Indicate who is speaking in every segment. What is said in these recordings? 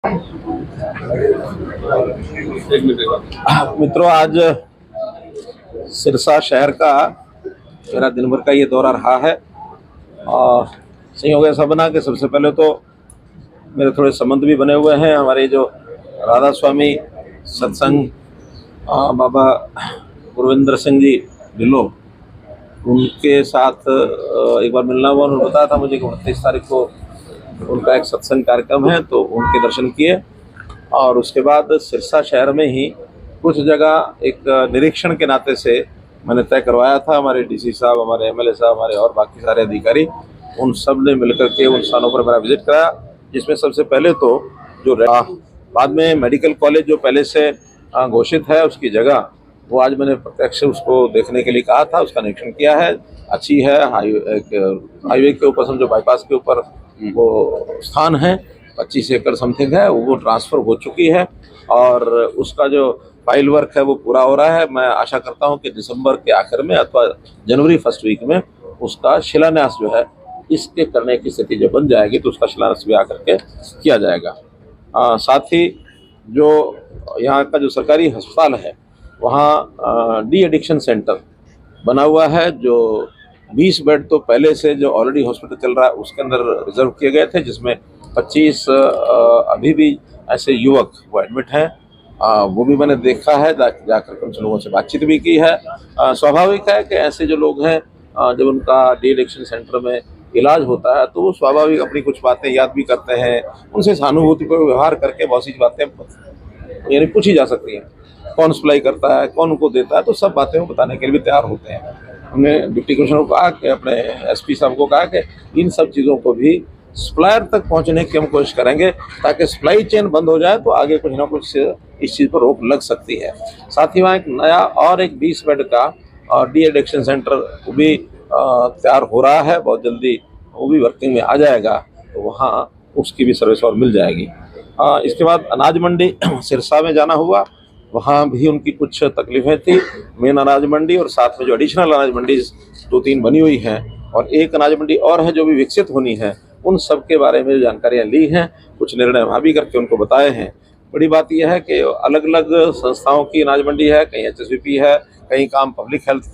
Speaker 1: मित्रों, आज सिरसा शहर का मेरा दिन भर का ये दौरा रहा है और संयोग ऐसा बना कि सबसे पहले तो मेरे थोड़े संबंध भी बने हुए हैं। हमारे जो राधा स्वामी सत्संग बाबा गुरविंदर सिंह जी ढिल्लो, उनके साथ एक बार मिलना हुआ। उन्होंने बताया था मुझे कि 29 तारीख को उनका एक सत्संग कार्यक्रम है, तो उनके दर्शन किए। और उसके बाद सिरसा शहर में ही कुछ जगह एक निरीक्षण के नाते से मैंने तय करवाया था। हमारे डीसी साहब, हमारे एमएलए साहब, हमारे और बाकी सारे अधिकारी, उन सब ने मिलकर के उन स्थानों पर मेरा विजिट कराया, जिसमें सबसे पहले तो जो बाद में मेडिकल कॉलेज जो पहले से घोषित है उसकी जगह, वो आज मैंने प्रत्यक्ष उसको देखने के लिए कहा था। उसका निरीक्षण किया है, अच्छी है। हाईवे के ऊपर, समझो बाईपास के ऊपर वो स्थान है, 25 एकड़ समथिंग है, वो ट्रांसफ़र हो चुकी है और उसका जो फाइल वर्क है वो पूरा हो रहा है। मैं आशा करता हूं कि दिसंबर के आखिर में अथवा जनवरी फर्स्ट वीक में उसका शिलान्यास जो है, इसके करने की स्थिति जब बन जाएगी तो उसका शिलान्यास भी आकर के किया जाएगा। साथ ही जो यहाँ का जो सरकारी अस्पताल है, वहाँ डी एडिक्शन सेंटर बना हुआ है, जो 20 बेड तो पहले से जो ऑलरेडी हॉस्पिटल चल रहा है उसके अंदर रिजर्व किए गए थे, जिसमें 25 अभी भी ऐसे युवक वो एडमिट हैं। वो भी मैंने देखा है, जाकर उन लोगों से बातचीत भी की है। स्वाभाविक है कि ऐसे जो लोग हैं, जब उनका डी एडिक्शन सेंटर में इलाज होता है तो वो स्वाभाविक अपनी कुछ बातें याद भी करते हैं। उनसे सहानुभूति पर व्यवहार करके बहुत सी बातें यानी पूछी जा सकती हैं। कौन सप्लाई करता है, कौन उनको देता है, तो सब बातें वो बताने के लिए भी तैयार होते हैं। हमने डिप्टी कमिश्नर को कहा कि अपने एसपी साहब को कहा कि इन सब चीज़ों को भी सप्लायर तक पहुंचने की हम कोशिश करेंगे, ताकि सप्लाई चेन बंद हो जाए तो आगे कुछ ना कुछ इस चीज़ पर रोक लग सकती है। साथ ही वहाँ एक नया और एक 20 बेड का डी एडिक्शन सेंटर वो भी तैयार हो रहा है, बहुत जल्दी वो भी वर्किंग में आ जाएगा, तो वहाँ उसकी भी सर्विस और मिल जाएगी। इसके बाद अनाज मंडी सिरसा में जाना हुआ, वहाँ भी उनकी कुछ तकलीफें थी। मेन अनाज मंडी और साथ में जो एडिशनल अनाज मंडी 2-3 बनी हुई हैं और एक अनाज मंडी और है जो भी विकसित होनी है, उन सब के बारे में जानकारियाँ ली हैं, कुछ निर्णय वहाँ भी करके उनको बताए हैं। बड़ी बात यह है कि अलग अलग संस्थाओं की अनाज मंडी है, कहीं एचएसवीपी है, कहीं काम पब्लिक हेल्थ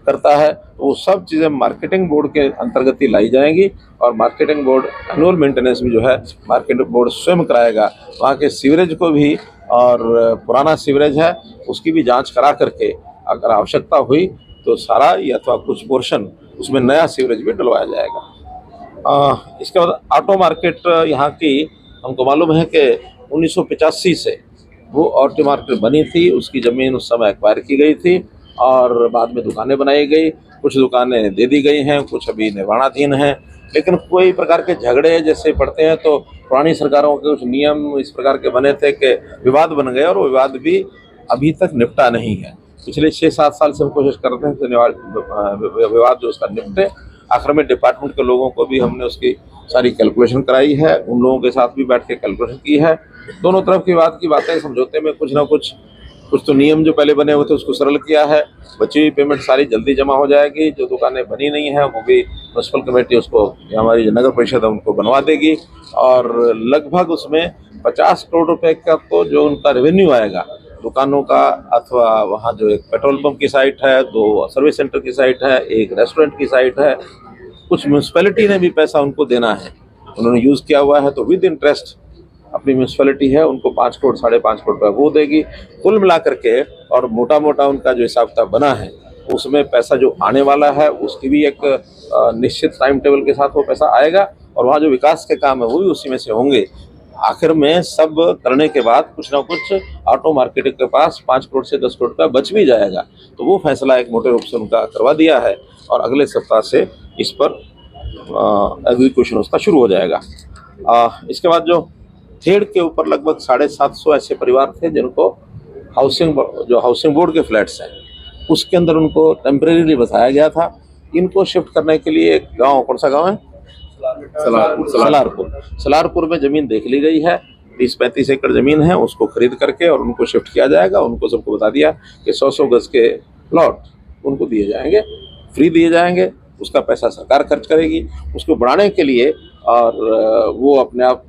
Speaker 1: करता है, तो वो सब चीज़ें मार्केटिंग बोर्ड के अंतर्गत ही लाई जाएंगी और मार्केटिंग बोर्ड एनुअल मेंटेनेंस भी जो है मार्केटिंग बोर्ड स्वयं कराएगा। वहाँ के सीवरेज को भी, और पुराना सीवरेज है उसकी भी जांच करा करके अगर आवश्यकता हुई तो सारा या अथवा कुछ पोर्शन उसमें नया सीवरेज भी डलवाया जाएगा। इसके बाद ऑटो मार्केट यहाँ की, हमको मालूम है कि 1985 से वो ऑटो मार्केट बनी थी, उसकी ज़मीन उस समय एक्वायर की गई थी और बाद में दुकानें बनाई गई। कुछ दुकानें दे दी गई हैं, कुछ अभी निर्माणाधीन हैं, लेकिन कोई प्रकार के झगड़े जैसे पड़ते हैं तो पुरानी सरकारों के कुछ नियम इस प्रकार के बने थे कि विवाद बन गए और वो विवाद भी अभी तक निपटा नहीं है। पिछले 6-7 साल से हम कोशिश कर रहे हैं कि विवाद जो उसका निपटे। आखिर में डिपार्टमेंट के लोगों को भी हमने उसकी सारी कैलकुलेशन कराई है, उन लोगों के साथ भी बैठ के कैलकुलेशन की है। दोनों तरफ की बातें समझौते में कुछ ना कुछ तो नियम जो पहले बने हुए थे उसको सरल किया है। बची हुई पेमेंट सारी जल्दी जमा हो जाएगी। जो दुकानें बनी नहीं हैं वो भी म्यूनसिपल कमेटी उसको, हमारी जो नगर परिषद है उनको बनवा देगी और लगभग उसमें 50 करोड़ रुपए का तो जो उनका रेवेन्यू आएगा दुकानों का, अथवा वहाँ जो एक पेट्रोल पंप की साइट है, 2 सर्विस सेंटर की साइट है, एक रेस्टोरेंट की साइट है, कुछ म्यूनसिपैलिटी ने भी पैसा उनको देना है, उन्होंने यूज़ किया हुआ है, तो विद इंटरेस्ट अपनी म्यूनसिपैलिटी है उनको 5 करोड़ 5.5 करोड़ रुपये वो देगी। कुल मिला करके और मोटा मोटा उनका जो हिसाब किताब बना है उसमें पैसा जो आने वाला है उसकी भी एक निश्चित टाइम टेबल के साथ वो पैसा आएगा और वहाँ जो विकास के काम है वो भी उसी में से होंगे। आखिर में सब करने के बाद कुछ ना कुछ ऑटो मार्केट के पास 5 करोड़ से 10 करोड़ रुपया बच भी जाएगा, तो वो फैसला एक मोटे रूप से उनका करवा दिया है और अगले सप्ताह से इस पर एग्जीक्यूशन उसका शुरू हो जाएगा। इसके बाद जो खेड़ के ऊपर लगभग 750 ऐसे परिवार थे जिनको हाउसिंग बोर्ड के फ्लैट्स हैं उसके अंदर उनको टेम्परेरीली बसाया गया था। इनको शिफ्ट करने के लिए एक गांव, कौन सा गांव है, सलारपुर में ज़मीन देख ली गई है। 30-35 एकड़ ज़मीन है, उसको खरीद करके और उनको शिफ्ट किया जाएगा। उनको सबको बता दिया कि 100 गज के प्लॉट उनको दिए जाएंगे, फ्री दिए जाएंगे, उसका पैसा सरकार खर्च करेगी। उसको बढ़ाने के लिए और वो अपने आप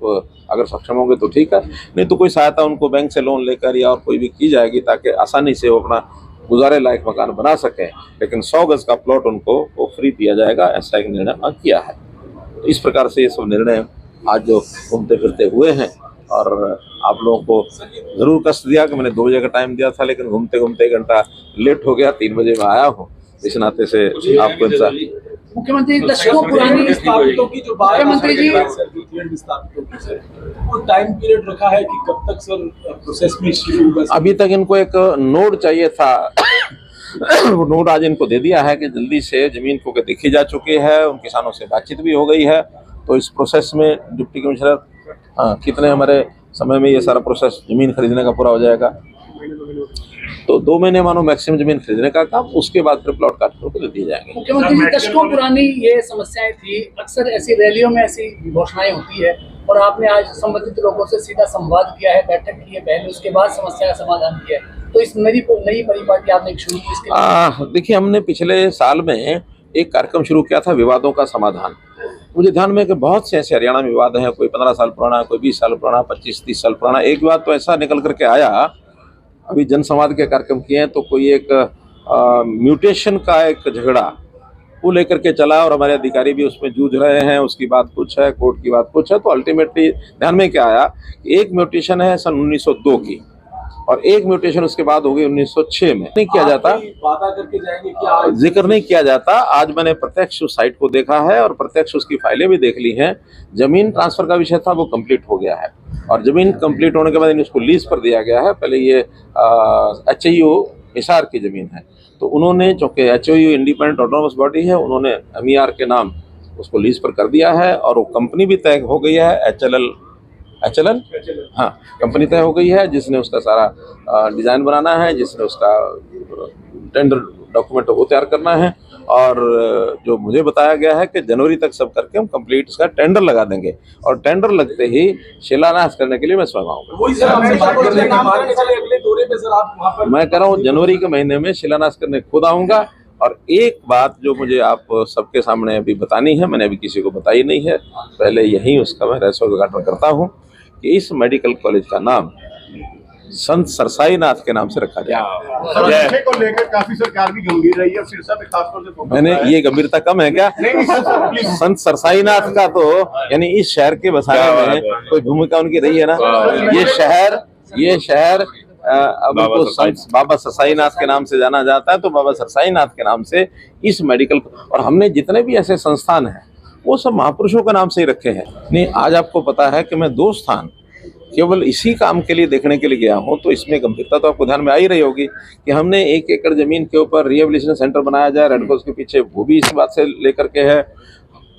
Speaker 1: अगर सक्षम होंगे तो ठीक है, नहीं तो कोई सहायता उनको बैंक से लोन लेकर या और कोई भी की जाएगी ताकि आसानी से वो अपना गुजारे लायक मकान बना सकें। लेकिन 100 गज का प्लॉट उनको वो फ्री दिया जाएगा, ऐसा एक निर्णय किया है। तो इस प्रकार से ये सब निर्णय आज जो घूमते फिरते हुए हैं, और आप लोगों को ज़रूर कष्ट दिया कि मैंने 2 बजे का टाइम दिया था, लेकिन घूमते घूमते 1 घंटा लेट हो गया, 3 बजे मैं आया हूँ। इस नाते से आपको इंतजार।
Speaker 2: मुख्यमंत्री दशकों पुरानी विस्थापितों की जो बात, मुख्यमंत्री जी विस्थापितों की सर वो टाइम पीरियड रखा है कि कब तक सर प्रोसेस में शुरू होगा?
Speaker 1: अभी तक इनको एक नोड चाहिए था वो नोड आज इनको दे दिया है कि जल्दी से जमीन को देखी जा चुकी है, उन किसानों से बातचीत भी हो गई है। तो इस प्रोसेस में डिप्टी कमिश्नर कितने हमारे समय में ये सारा प्रोसेस जमीन खरीदने का पूरा हो जाएगा, तो 2 महीने मानो मैक्सिमम जमीन खरीदने का काम, उसके बाद फिर प्लॉट काटने को दे दिए जाएंगे।
Speaker 2: मुख्यमंत्री जी दशकों पुरानी ये समस्याएं थी, अक्सर ऐसी रैलियों में ऐसी घोषणाएं होती है और आपने आज संबंधित लोगों से सीधा संवाद किया है, बैठक की है पहले, उसके बाद समस्या का समाधान किया है। तो इस नई परिपाटी आपने शुरू की इसके?
Speaker 1: देखिए, हमने पिछले साल में एक कार्यक्रम शुरू किया था विवादों का समाधान। मुझे ध्यान में कि बहुत से ऐसे हरियाणा में विवाद हैं, कोई 15 साल पुराना, कोई 20 साल पुराना, 25-30 साल पुराना। एक विवाद तो ऐसा निकल करके आया, अभी जनसंवाद के कार्यक्रम किए हैं, तो कोई एक म्यूटेशन का एक झगड़ा वो लेकर के चला और हमारे अधिकारी भी उसमें जूझ रहे हैं। उसकी बात कुछ है, कोर्ट की बात कुछ है। तो अल्टीमेटली ध्यान में क्या आया, एक म्यूटेशन है सन 1902 की और एक म्यूटेशन उसके बाद हो गई 1906 में। नहीं किया जाता,
Speaker 2: वादा करके जाएंगे कि
Speaker 1: जिक्र नहीं किया जाता। आज मैंने प्रत्यक्ष उस साइट को देखा है और प्रत्यक्ष उसकी फाइलें भी देख ली हैं। जमीन ट्रांसफर का विषय था, वो कंप्लीट हो गया है और जमीन कंप्लीट होने के बाद उसको लीज पर दिया गया है। पहले ये HIU हिसार की जमीन है, तो उन्होंने, चूंकि HIU इंडिपेंडेंट ऑटोनोमस बॉडी है, उन्होंने MER के नाम उसको लीज पर कर दिया है और वो कंपनी भी तय हो गई है, HLL हाँ, कंपनी तय हो गई है, जिसने उसका सारा डिज़ाइन बनाना है, जिसने उसका टेंडर डॉक्यूमेंट वो तैयार करना है। और जो मुझे बताया गया है कि जनवरी तक सब करके हम कंप्लीट इसका टेंडर लगा देंगे और टेंडर लगते ही शिलान्यास करने के लिए मैं स्वयं आऊँगा। मैं कह रहा हूँ जनवरी के महीने में शिलान्यास करने खुद आऊँगा। और एक बात जो मुझे आप सबके सामने अभी बतानी है, मैंने अभी किसी को बताई नहीं है, पहले यही उसका मैं रहस्य उद्घाटन करता हूँ कि इस मेडिकल कॉलेज का नाम संत सरसाईनाथ के नाम से रखा जाए।
Speaker 3: को लेकर काफी सरकार भी गंभीर रही है, सिरसा पे खासतौर से
Speaker 1: मैंने ये गंभीरता कम है क्या? संत सरसाईनाथ का तो यानी इस शहर के बसाने में कोई भूमिका उनकी रही है ना। ये शहर अब तो संत बाबा सरसाईनाथ के नाम से जाना जाता है, तो बाबा सरसाईनाथ के नाम से इस मेडिकल, और हमने जितने भी ऐसे संस्थान हैं वो सब महापुरुषों के नाम से ही रखे हैं। नहीं, आज आपको पता है कि मैं 2 स्थान केवल इसी काम के लिए देखने के लिए गया हूँ, तो इसमें गंभीरता तो आपको ध्यान में आ ही रही होगी कि हमने 1 एकड़ जमीन के ऊपर रिहेबिलिटेशन सेंटर बनाया जाए रेड क्रॉस के पीछे, वो भी इसी बात से लेकर के है।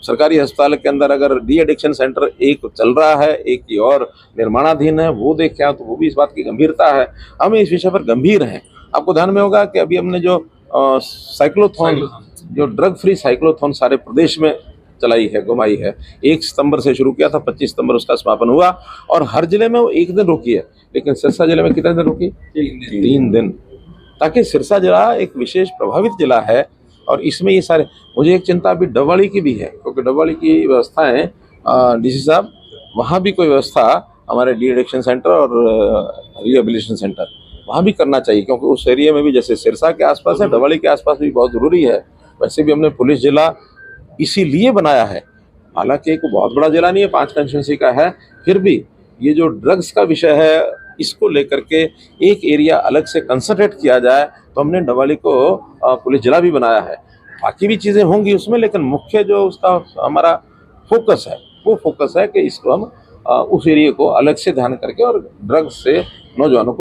Speaker 1: सरकारी अस्पताल के अंदर अगर डी एडिक्शन सेंटर एक चल रहा है, एक की और निर्माणाधीन है, वो देख के तो वो भी इस बात की गंभीरता है। हम इस विषय पर गंभीर हैं। आपको ध्यान में होगा कि अभी हमने जो साइक्लोथॉन, जो ड्रग फ्री साइक्लोथॉन सारे प्रदेश में चलाई है, घुमाई है, 1 सितंबर से शुरू किया था, 25 सितंबर उसका समापन हुआ और हर जिले में वो 1 दिन रुकी है। लेकिन सिरसा जिले में कितने दिन रुकी? 3 दिन, ताकि सिरसा जिला एक विशेष प्रभावित जिला है। और इसमें ये सारे, मुझे एक चिंता अभी डबवाली की भी है, क्योंकि डबवाली की व्यवस्थाएं DC साहब, वहाँ भी कोई व्यवस्था हमारे डी एडिक्शन सेंटर और रिहेबिलिटेशन सेंटर वहाँ भी करना चाहिए, क्योंकि उस एरिया में भी जैसे सिरसा के आसपास है, डबवाली के आसपास भी बहुत ज़रूरी है। वैसे भी हमने पुलिस जिला इसीलिए बनाया है, हालांकि एक बहुत बड़ा जिला नहीं है, 5 कंस्टिट्यूंसी का है, फिर भी ये जो ड्रग्स का विषय है इसको लेकर के एक एरिया अलग से कंसंट्रेट किया जाए, तो हमने डबवाली को पुलिस जिला भी बनाया है। बाकी भी चीज़ें होंगी उसमें, लेकिन मुख्य जो उसका हमारा फोकस है वो फोकस है कि इसको हम उस एरिया को अलग से ध्यान करके और ड्रग्स से नौजवानों को